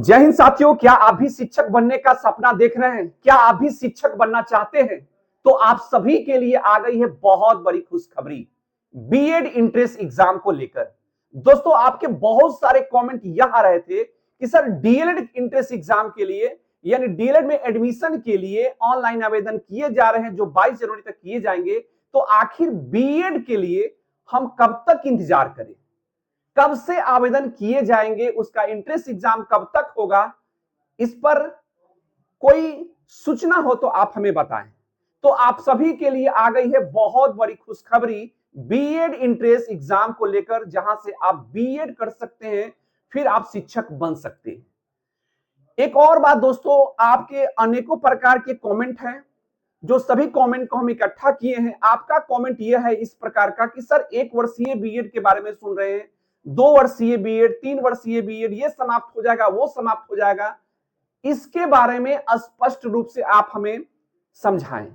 जय हिंद साथियों, क्या आप भी शिक्षक बनने का सपना देख रहे हैं? क्या आप भी शिक्षक बनना चाहते हैं? तो आप सभी के लिए आ गई है बहुत बड़ी खुशखबरी बीएड एंट्रेंस एग्जाम को लेकर। दोस्तों, आपके बहुत सारे कमेंट यह आ रहे थे कि सर डीएलएड एंट्रेंस एग्जाम के लिए यानी डीएलएड में एडमिशन के लिए ऑनलाइन आवेदन किए जा रहे हैं जो 22 जनवरी तक किए जाएंगे। तो आखिर बीएड के लिए हम कब तक इंतजार करें, कब से आवेदन किए जाएंगे, उसका एंट्रेंस एग्जाम कब तक होगा, इस पर कोई सूचना हो तो आप हमें बताएं। तो आप सभी के लिए आ गई है बहुत बड़ी खुशखबरी बीएड एंट्रेंस एग्जाम को लेकर, जहां से आप बीएड कर सकते हैं, फिर आप शिक्षक बन सकते हैं। एक और बात दोस्तों, आपके अनेकों प्रकार के कमेंट हैं, जो सभी कमेंट को हम इकट्ठा किए हैं। आपका कमेंट यह है इस प्रकार का कि सर 1 वर्षीय बीएड के बारे में सुन रहे हैं, 2 वर्षीय बीएड, 3 वर्षीय बीएड, ये समाप्त हो जाएगा, वो समाप्त हो जाएगा, इसके बारे में स्पष्ट रूप से आप हमें समझाएं।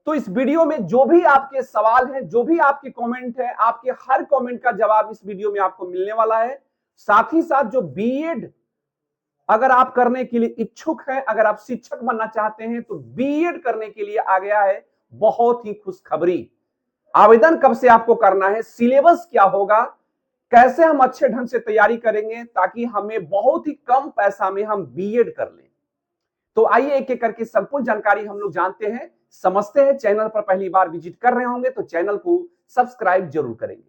तो इस वीडियो में जो भी आपके सवाल हैं, जो भी आपके कमेंट है, आपके हर कमेंट का जवाब इस वीडियो में आपको मिलने वाला है। साथ ही साथ जो बीएड अगर आप करने के लिए इच्छुक हैं, अगर आप शिक्षक बनना चाहते हैं, तो बीएड करने के लिए आ गया है बहुत ही खुशखबरी। आवेदन कब से आपको करना है, सिलेबस क्या होगा, कैसे हम अच्छे ढंग से तैयारी करेंगे ताकि हमें बहुत ही कम पैसा में हम बीएड कर लें। तो आइए एक एक करके संपूर्ण जानकारी हम लोग जानते हैं, समझते हैं। चैनल पर पहली बार विजिट कर रहे होंगे तो चैनल को सब्सक्राइब जरूर करेंगे।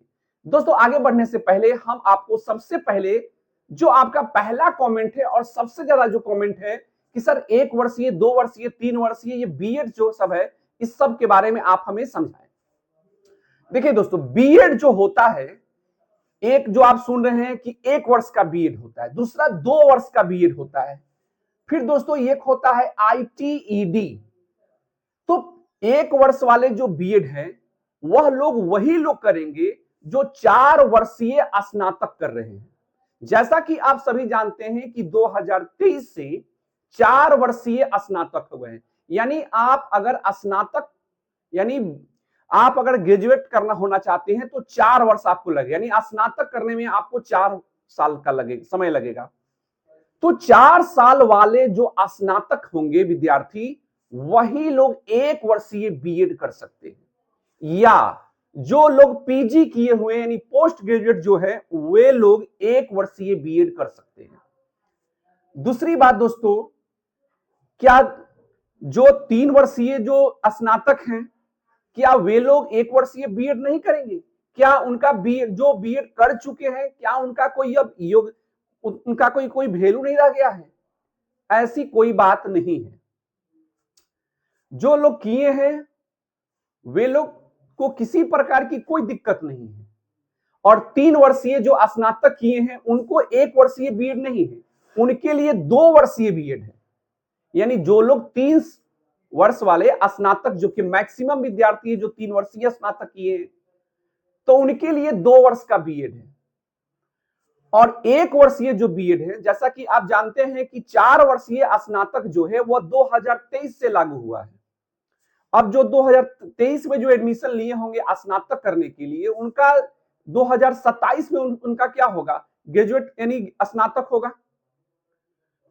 दोस्तों, आगे बढ़ने से पहले हम आपको सबसे पहले जो आपका पहला कमेंट है और सबसे ज्यादा जो कमेंट है कि सर 1 वर्षीय, 2 वर्षीय, 3 वर्षीय ये बीएड जो सब है, इस सब के बारे में आप हमें समझाएं। देखिए दोस्तों, बीएड जो होता है, एक जो आप सुन रहे हैं कि 1 वर्ष का बीएड होता है, दूसरा 2 वर्ष का बीएड होता है, फिर दोस्तों एक होता है आईटीईडी। तो 1 वर्ष वाले जो बीएड है वह लोग वही लोग करेंगे जो 4 वर्षीय स्नातक कर रहे हैं। जैसा कि आप सभी जानते हैं कि 2023 से 4 वर्षीय स्नातक हो गए। यानी आप अगर स्नातक यानी आप अगर ग्रेजुएट करना होना चाहते हैं तो 4 वर्ष आपको लगे, यानी स्नातक करने में आपको 4 साल का समय लगेगा। तो 4 साल वाले जो स्नातक होंगे विद्यार्थी, वही लोग 1 वर्षीय बीएड कर सकते हैं, या जो लोग पीजी किए हुए यानी पोस्ट ग्रेजुएट जो है, वे लोग 1 वर्षीय बीएड कर सकते हैं। दूसरी बात दोस्तों, क्या जो 3 वर्षीय जो स्नातक हैं, क्या वे लोग 1 वर्षीय बीएड नहीं करेंगे? क्या उनका बीएड जो बीएड कर चुके हैं, क्या उनका कोई अब उनका कोई वैल्यू नहीं रह गया है? ऐसी कोई बात नहीं है। जो लोग किए हैं वे लोग को किसी प्रकार की कोई दिक्कत नहीं है, और 3 वर्षीय जो स्नातक किए हैं उनको 1 वर्षीय बीएड नहीं है, उनके लिए 2 वर्षीय बीएड है। यानी जो लोग 3 वर्ष वाले स्नातक, जो कि मैक्सिमम विद्यार्थी है जो 3 वर्षीय स्नातक किए हैं, तो उनके लिए 2 वर्ष का बीएड है। और 1 वर्षीय जो बीएड है, जैसा कि आप जानते हैं कि 4 वर्षीय स्नातक जो है वह 2023 से लागू हुआ है। अब जो 2023 में जो एडमिशन लिए होंगे स्नातक करने के लिए, उनका 2027 में उनका क्या होगा, ग्रेजुएट यानी स्नातक होगा।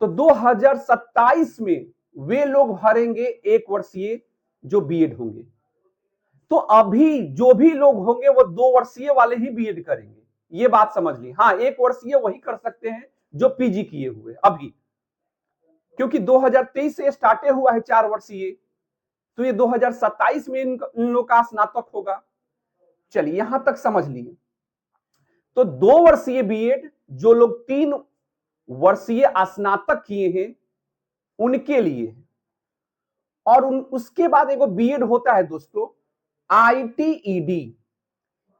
तो 2027 में वे लोग भरेंगे 1 वर्षीय जो बीएड होंगे। तो अभी जो भी लोग होंगे वो 2 वर्षीय वाले ही बीएड करेंगे, ये बात समझ ली। हाँ, 1 वर्षीय वही कर सकते हैं जो पीजी किए हुए अभी, क्योंकि 2023 से स्टार्ट हुआ है 4 वर्षीय, तो ये 2027 में इन लोग का स्नातक होगा। चलिए यहां तक समझ लिए। तो 2 वर्षीय बीएड जो लोग 3 वर्षीय स्नातक किए हैं उनके लिए। और उसके बाद एक बीएड होता है दोस्तों आईटीईडी।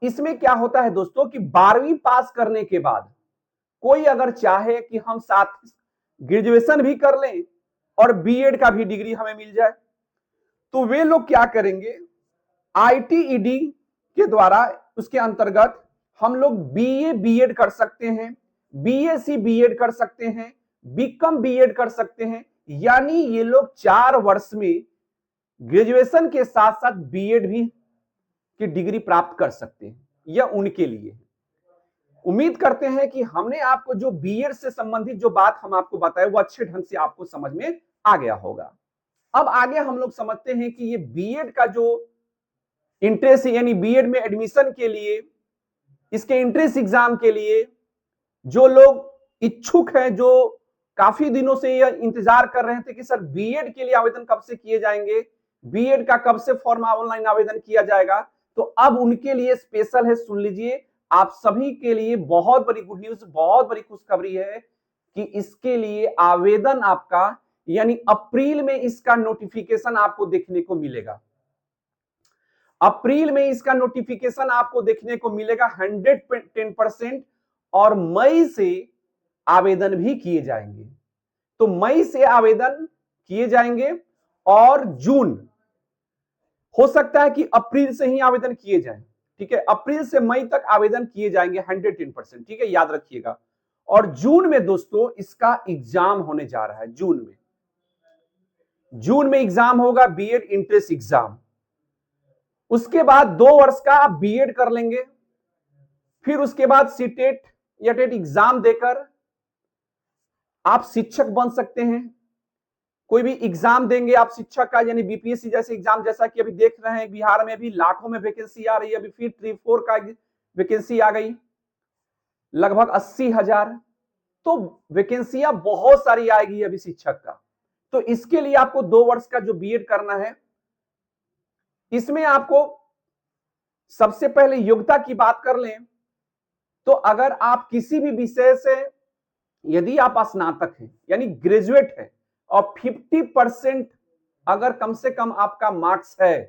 इसमें क्या होता है दोस्तों कि 12वीं पास करने के बाद कोई अगर चाहे कि हम साथ ग्रेजुएशन भी कर लें और बीएड का भी डिग्री हमें मिल जाए, तो वे लोग क्या करेंगे, आईटीईडी के द्वारा उसके अंतर्गत हम लोग बीए बीएड कर सकते हैं, बीएससी बीएड कर सकते हैं, बीकॉम बीएड कर सकते हैं। यानी ये लोग 4 वर्ष में ग्रेजुएशन के साथ साथ बीएड भी की डिग्री प्राप्त कर सकते हैं। यह उनके लिए है। उम्मीद करते हैं कि हमने आपको जो बीएड से संबंधित जो बात हम आपको बताए वो अच्छे ढंग से आपको समझ में आ गया होगा। अब आगे हम लोग समझते हैं कि ये बीएड का जो इंट्रेंस यानी बीएड में एडमिशन के लिए इसके इंट्रेंस एग्जाम के लिए जो लोग इच्छुक हैं, जो काफी दिनों से ये इंतजार कर रहे थे कि सर बीएड के लिए आवेदन कब से किए जाएंगे, बीएड का कब से फॉर्म ऑनलाइन आवेदन किया जाएगा, तो अब उनके लिए स्पेशल है। सुन लीजिए, आप सभी के लिए बहुत बड़ी गुड न्यूज, बहुत बड़ी खुशखबरी है कि इसके लिए आवेदन आपका यानी अप्रैल में इसका नोटिफिकेशन आपको देखने को मिलेगा। अप्रैल में इसका नोटिफिकेशन आपको देखने को मिलेगा 110%, और मई से आवेदन भी किए जाएंगे। तो मई से आवेदन किए जाएंगे और जून, हो सकता है कि अप्रैल से ही आवेदन किए जाएं। ठीक है, अप्रैल से मई तक आवेदन किए जाएंगे 110%। ठीक है, याद रखिएगा। और जून में दोस्तों इसका एग्जाम होने जा रहा है। जून में एग्जाम होगा, बीएड इंट्रेंस एग्जाम। उसके बाद 2 वर्ष का आप बीएड कर लेंगे, फिर उसके बाद सीटेट या टेट एग्जाम देकर आप शिक्षक बन सकते हैं। कोई भी एग्जाम देंगे आप शिक्षक का, यानी बीपीएससी जैसे एग्जाम, जैसा कि अभी देख रहे हैं बिहार में भी लाखों में वैकेंसी आ रही है। अभी फिर 3-4 का वैकेंसी आ गई, लगभग 80,000। तो वैकेंसियां बहुत सारी आएगी अभी शिक्षक का। तो इसके लिए आपको 2 वर्ष का जो बीएड करना है, इसमें आपको सबसे पहले योग्यता की बात कर लें तो अगर आप किसी भी विषय से, यदि आप स्नातक हैं यानी ग्रेजुएट हैं और 50% अगर कम से कम आपका मार्क्स है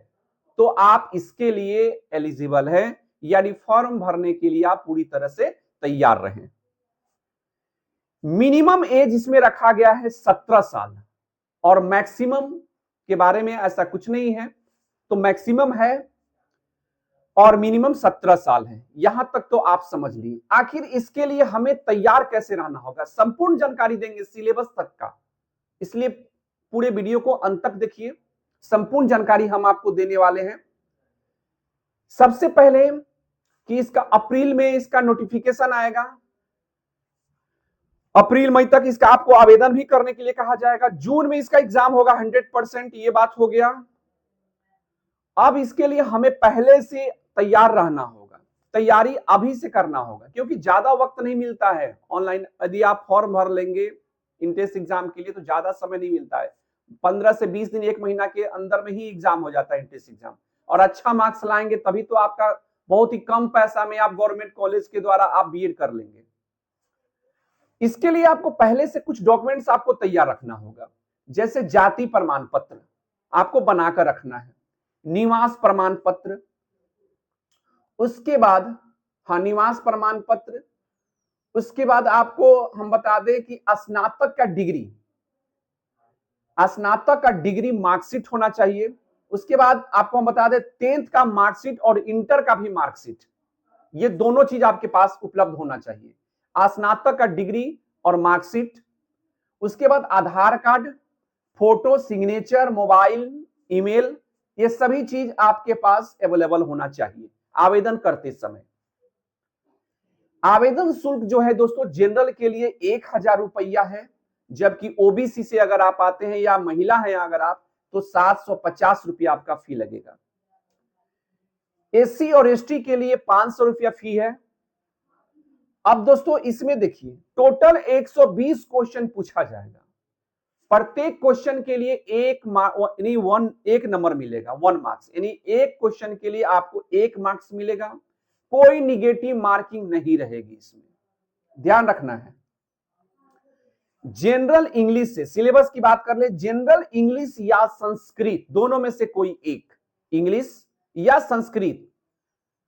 तो आप इसके लिए एलिजिबल हैं, यानी फॉर्म भरने के लिए आप पूरी तरह से तैयार रहें। मिनिमम एज इसमें रखा गया है 17 साल, और मैक्सिमम के बारे में ऐसा कुछ नहीं है। तो मैक्सिमम है और मिनिमम 17 साल है। यहां तक तो आप समझ लीजिए। आखिर इसके लिए हमें तैयार कैसे रहना होगा, संपूर्ण जानकारी देंगे सिलेबस तक का, इसलिए पूरे वीडियो को अंत तक देखिए। संपूर्ण जानकारी हम आपको देने वाले हैं। सबसे पहले कि इसका अप्रैल में इसका नोटिफिकेशन आएगा, अप्रैल मई तक इसका आपको आवेदन भी करने के लिए कहा जाएगा। जून में इसका एग्जाम होगा 100%, ये बात हो गया। अब इसके लिए हमें पहले से तैयार रहना होगा, तैयारी अभी से करना होगा, क्योंकि ज्यादा वक्त नहीं मिलता है ऑनलाइन। यदि आप फॉर्म भर लेंगे इंट्रेंस एग्जाम के लिए तो ज्यादा समय नहीं मिलता है। 15 से 20 दिन, 1 महीना के अंदर में ही एग्जाम हो जाता है इंट्रेंस एग्जाम। और अच्छा मार्क्स लाएंगे तभी तो आपका बहुत ही कम पैसा में आप गवर्नमेंट कॉलेज के द्वारा आप बीएड कर लेंगे। इसके लिए आपको पहले से कुछ डॉक्यूमेंट्स आपको तैयार रखना होगा, जैसे जाति प्रमाण पत्र आपको बनाकर रखना है, निवास प्रमाण पत्र, उसके बाद निवास प्रमाण पत्र, उसके बाद आपको हम बता दें कि स्नातक का डिग्री मार्कशीट होना चाहिए। उसके बाद आपको हम बता दें 10th का मार्कशीट और इंटर का भी मार्कशीट, ये दोनों चीज आपके पास उपलब्ध होना चाहिए। स्नातक का डिग्री और मार्कशीट, उसके बाद Aadhaar card, photo, signature, mobile, email, ये सभी चीज आपके पास अवेलेबल होना चाहिए आवेदन करते समय। आवेदन शुल्क जो है दोस्तों जनरल के लिए 1,000 रुपया है, जबकि ओबीसी से अगर आप आते हैं या महिला हैं अगर आप, तो 750 रुपया आपका फी लगेगा। एससी और एसटी के लिए 500 रुपया फी है। अब दोस्तों इसमें देखिए टोटल 120 क्वेश्चन पूछा जाएगा। प्रत्येक क्वेश्चन के लिए एक नंबर मिलेगा, 1 मार्क्स, यानी एक क्वेश्चन के लिए आपको 1 मार्क्स मिलेगा। कोई निगेटिव मार्किंग नहीं रहेगी इसमें, ध्यान रखना है। जनरल इंग्लिश से सिलेबस की बात कर ले, जनरल इंग्लिश या संस्कृत दोनों में से कोई एक, इंग्लिश या संस्कृत,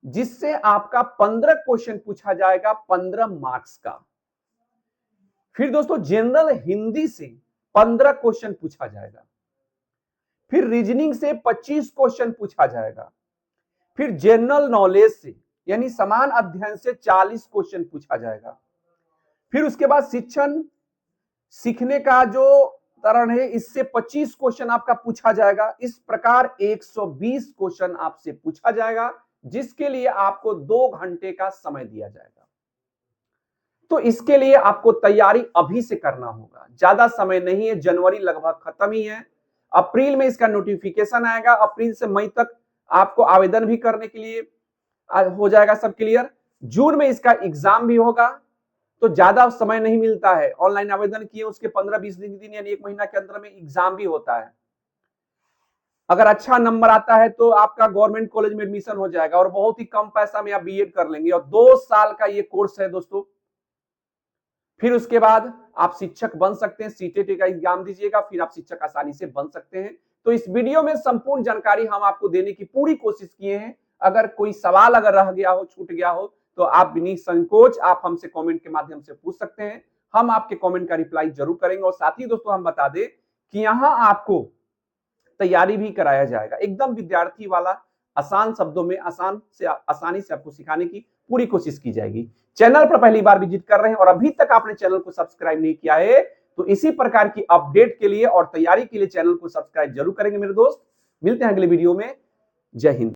जिससे आपका 15 क्वेश्चन पूछा जाएगा 15 मार्क्स का। फिर दोस्तों जनरल हिंदी से 15 क्वेश्चन पूछा जाएगा। फिर रीजनिंग से 25 क्वेश्चन पूछा जाएगा। फिर जनरल नॉलेज से यानी समान अध्ययन से 40 क्वेश्चन पूछा जाएगा। फिर उसके बाद शिक्षण सीखने का जो तरह है, इससे 25 क्वेश्चन आपका पूछा जाएगा। इस प्रकार 120 क्वेश्चन आपसे पूछा जाएगा, जिसके लिए आपको 2 घंटे का समय दिया जाएगा। तो इसके लिए आपको तैयारी अभी से करना होगा, ज्यादा समय नहीं है, जनवरी लगभग खत्म ही है। अप्रैल में इसका नोटिफिकेशन आएगा, अप्रैल से मई तक आपको आवेदन भी करने के लिए हो जाएगा सब क्लियर। जून में इसका एग्जाम भी होगा, तो ज्यादा समय नहीं मिलता है। ऑनलाइन आवेदन किए उसके 15-20 दिन यानी 1 महीना के अंदर में एग्जाम भी होता है। अगर अच्छा नंबर आता है तो आपका गवर्नमेंट कॉलेज में एडमिशन हो जाएगा और बहुत ही कम पैसा में आप बीएड कर लेंगे। और 2 साल का ये कोर्स है दोस्तों। फिर उसके बाद आप शिक्षक बन सकते हैं, सीटेट का एग्जाम दीजिएगा, फिर आप शिक्षक आसानी से बन सकते हैं। तो इस वीडियो में संपूर्ण जानकारी हम आपको देने की पूरी कोशिश किए हैं। अगर कोई सवाल अगर रह गया हो, छूट गया हो, तो आप बिना संकोच आप हमसे कमेंट के माध्यम से पूछ सकते हैं। हम आपके कमेंट का रिप्लाई जरूर करेंगे। और साथ ही दोस्तों हम बता दें कि यहां आपको तैयारी भी कराया जाएगा, एकदम विद्यार्थी वाला, आसान शब्दों में आसानी से आपको सिखाने की पूरी कोशिश की जाएगी। चैनल पर पहली बार विजिट कर रहे हैं और अभी तक आपने चैनल को सब्सक्राइब नहीं किया है, तो इसी प्रकार की अपडेट के लिए और तैयारी के लिए चैनल को सब्सक्राइब जरूर करेंगे मेरे दोस्त। मिलते हैं अगले वीडियो में। जय हिंद।